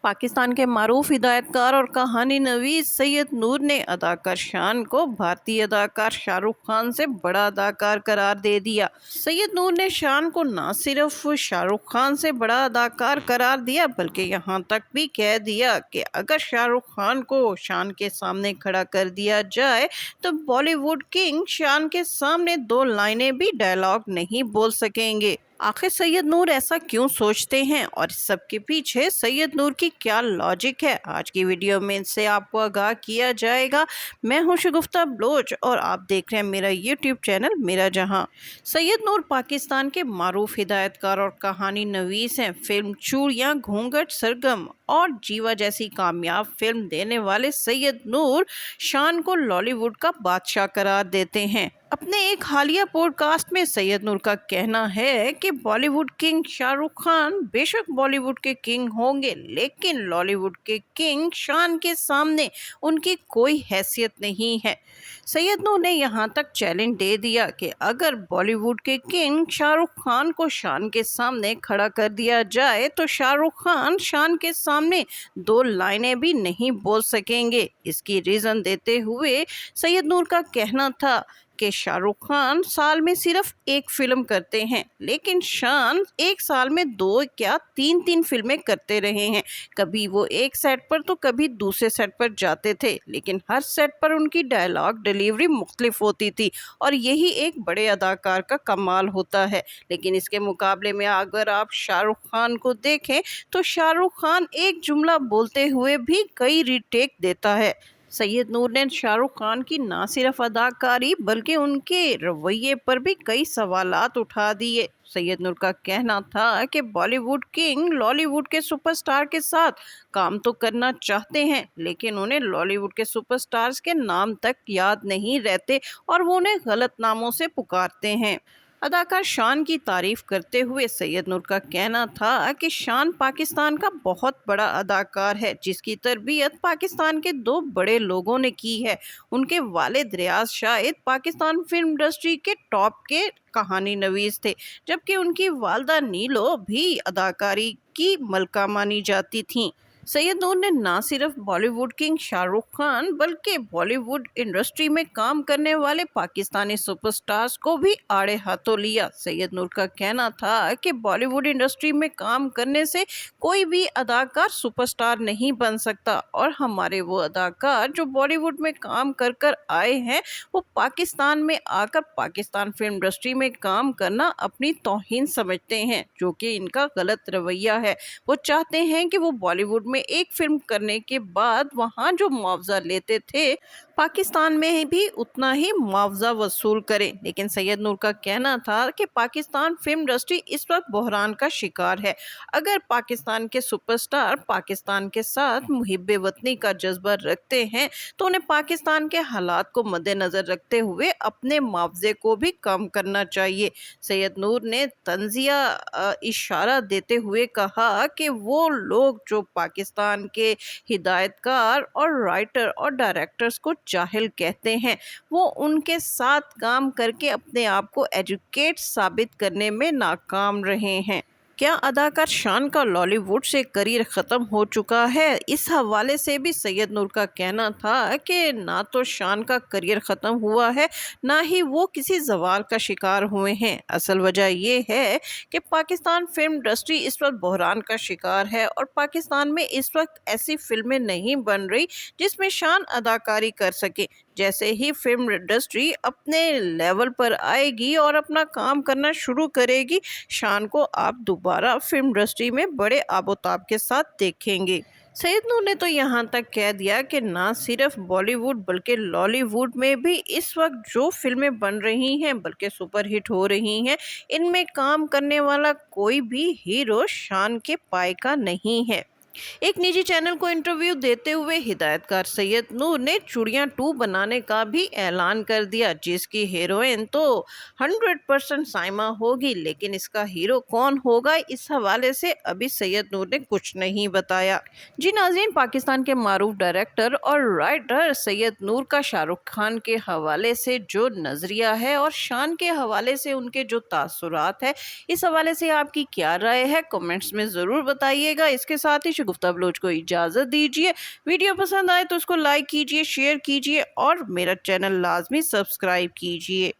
पाकिस्तान के मारूफ हिदायतकार और कहानी नवीस सैयद नूर ने अदाकार शान को भारतीय अदाकार शाहरुख खान से बड़ा अदाकार करार दे दिया। सैयद नूर ने शान को न सिर्फ शाहरुख खान से बड़ा अदाकार करार दिया बल्कि यहाँ तक भी कह दिया कि अगर शाहरुख खान को शान के सामने खड़ा कर दिया जाए तो बॉलीवुड किंग शान के सामने दो लाइनें भी डायलॉग नहीं बोल सकेंगे। आखिर सैयद नूर ऐसा क्यों सोचते हैं और इस सब के पीछे सैयद नूर की क्या लॉजिक है, आज की वीडियो में इनसे आपको आगाह किया जाएगा। मैं हूं शगुफ्ता बलोच और आप देख रहे हैं मेरा यूट्यूब चैनल मेरा जहां। सैयद नूर पाकिस्तान के मारूफ हिदायतकार और कहानी नवीस हैं। फिल्म चूड़ियां, घूंघट, सरगम और जीवा जैसी कामयाब फिल्म देने वाले सैयद नूर शान को लॉलीवुड का बादशाह करार देते हैं। अपने एक हालिया पॉडकास्ट में सैयद नूर का कहना है कि बॉलीवुड किंग शाहरुख खान बेशक बॉलीवुड के किंग होंगे लेकिन लॉलीवुड के किंग शान के सामने उनकी कोई हैसियत नहीं है। सैयद नूर ने यहाँ तक चैलेंज दे दिया कि अगर बॉलीवुड के किंग शाहरुख खान को शान के सामने खड़ा कर दिया जाए तो शाहरुख खान शान के सामने दो लाइनें भी नहीं बोल सकेंगे। इसकी रीज़न देते हुए सैयद नूर का कहना था कि शाहरुख खान साल में सिर्फ एक फिल्म करते हैं लेकिन शान एक साल में दो क्या तीन फिल्में करते रहे हैं। कभी वो एक सेट पर तो कभी दूसरे सेट पर जाते थे लेकिन हर सेट पर उनकी डायलॉग डिलीवरी मुख्तलिफ होती थी और यही एक बड़े अदाकार का कमाल होता है। लेकिन इसके मुकाबले में अगर आप शाहरुख खान को देखें तो शाहरुख खान एक जुमला बोलते हुए भी कई रीटेक देता है। सैयद नूर ने शाहरुख खान की ना सिर्फ अदाकारी बल्कि उनके रवैये पर भी कई सवालात उठा दिए। सैयद नूर का कहना था कि बॉलीवुड किंग लॉलीवुड के सुपरस्टार के साथ काम तो करना चाहते हैं लेकिन उन्हें लॉलीवुड के सुपरस्टार्स के नाम तक याद नहीं रहते और वो उन्हें गलत नामों से पुकारते हैं। अदाकार शान की तारीफ करते हुए सैयद नूर का कहना था कि शान पाकिस्तान का बहुत बड़ा अदाकार है जिसकी तरबियत पाकिस्तान के दो बड़े लोगों ने की है। उनके वालिद रियाज शाहिद पाकिस्तान फिल्म इंडस्ट्री के टॉप के कहानी नवीस थे जबकि उनकी वालदा नीलो भी अदाकारी की मलका मानी जाती थीं। सैयद नूर ने ना सिर्फ बॉलीवुड किंग शाहरुख खान बल्कि बॉलीवुड इंडस्ट्री में काम करने वाले पाकिस्तानी सुपरस्टार्स को भी आड़े हाथों लिया। सैयद नूर का कहना था कि बॉलीवुड इंडस्ट्री में काम करने से कोई भी अदाकार सुपरस्टार नहीं बन सकता और हमारे वो अदाकार जो बॉलीवुड में काम कर कर आए हैं वो पाकिस्तान में आकर पाकिस्तान फिल्म इंडस्ट्री में काम करना अपनी तौहीन समझते हैं जो कि इनका गलत रवैया है। वो चाहते हैं कि वो बॉलीवुड में एक फिल्म करने के बाद वहाँ जो मुआवजा लेते थे पाकिस्तान में भी उतना ही मुआवजा वसूल करें। लेकिन सैयद नूर का कहना था कि पाकिस्तान फिल्म इंडस्ट्री इस वक्त बहरान का शिकार है। अगर पाकिस्तान के सुपरस्टार पाकिस्तान के साथ मुहिब्बे वतनी का जज्बा रखते हैं तो उन्हें पाकिस्तान के हालात को मद्देनजर रखते हुए अपने मुआवजे को भी कम करना चाहिए। सैयद नूर ने तंजिया इशारा देते हुए कहा कि वो लोग जो पाकिस्तान के हिदायतकार और राइटर और डायरेक्टर्स को जाहिल कहते हैं वो उनके साथ काम करके अपने आप को एजुकेट साबित करने में नाकाम रहे हैं। क्या अदाकार शान का लॉलीवुड से करियर ख़त्म हो चुका है? इस हवाले से भी सैयद नूर का कहना था कि ना तो शान का करियर ख़त्म हुआ है ना ही वो किसी जवाल का शिकार हुए हैं। असल वजह ये है कि पाकिस्तान फिल्म इंडस्ट्री इस वक्त बहरान का शिकार है और पाकिस्तान में इस वक्त ऐसी फिल्में नहीं बन रही जिसमें शान अदाकारी कर सके। जैसे ही फिल्म इंडस्ट्री अपने लेवल पर आएगी और अपना काम करना शुरू करेगी शान को आप दोबारा फिल्म इंडस्ट्री में बड़े आबोताब के साथ देखेंगे। सैयद नूर ने तो यहाँ तक कह दिया कि ना सिर्फ बॉलीवुड बल्कि लॉलीवुड में भी इस वक्त जो फिल्में बन रही हैं बल्कि सुपरहिट हो रही हैं इनमें काम करने वाला कोई भी हीरो शान के पाए का नहीं है। एक निजी चैनल को इंटरव्यू देते हुए हिदायतकार सैयद नूर ने चूड़ियां 2 बनाने का भी ऐलान कर दिया जिसकी हीरोइन तो 100% साइमा होगी लेकिन इसका हीरो कौन होगा इस हवाले से अभी सैयद नूर ने कुछ नहीं बताया। जी नाज़रीन, पाकिस्तान के मारूफ डायरेक्टर और राइटर सैयद नूर का शाहरुख खान के हवाले से जो नज़रिया है और शान के हवाले से उनके जो तासुरात है इस हवाले से आपकी क्या राय है कमेंट्स में ज़रूर बताइएगा। इसके साथ ही شگفتہ بلوچ کو اجازت دیجیے۔ ویڈیو پسند آئے تو اس کو لائک کیجیے، شیئر کیجیے اور میرا چینل لازمی سبسکرائب کیجیے۔